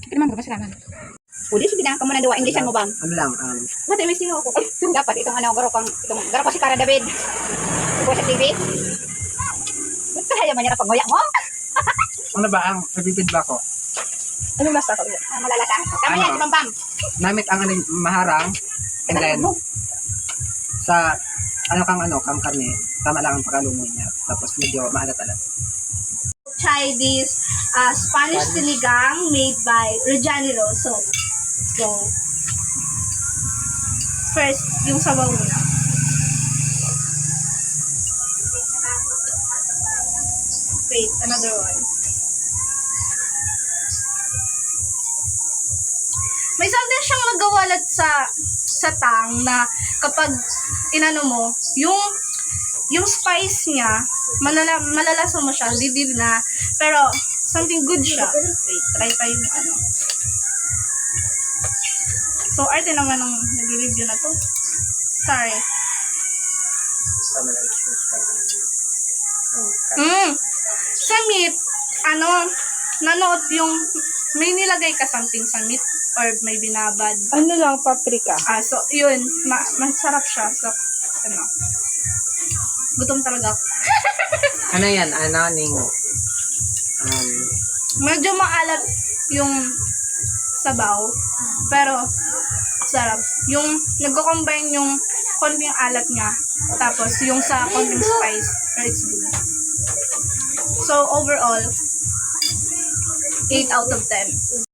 Hindi naman magpasalaman. Pwede sige na, kamo na duwa, Englishan mo bang? Ano lang, Mati, may sino ako. Dapat itong ano, garo pa si Cara David. Ito sa TV. Ba't kaya man niya na pag-ngoyak mo? ano ba ang nabibid ba ko? Anong lasa ko? Malalasa. Tama yan, si Bambam. Namit ang ano, maharang, and then, sa, kang karne, tama lang ang pagkalumo niya. Tapos medyo maalat-alat. Try this Spanish sinigang made by Rejanero. So, first, yung sabaw muna. Wait, another one. May something siyang nagawalat sa tang na kapag inano mo, yung spice niya, malalasa mo siya, didib na, pero something good siya. Wait, try tayo yung ano. So, arte naman ng nag-review na to. Sorry. Tama lang. Sa meat, nanood yung, may nilagay ka something sa meat or may binabad. Ano lang, paprika. So, yun, masarap siya. So, gutom talaga ako. Ano yan? Medyo maalat yung sabaw, pero sarap. Yung nagko-combine yung konting alat niya, tapos yung sa konting spice, pero it's good. So overall, 8 out of 10.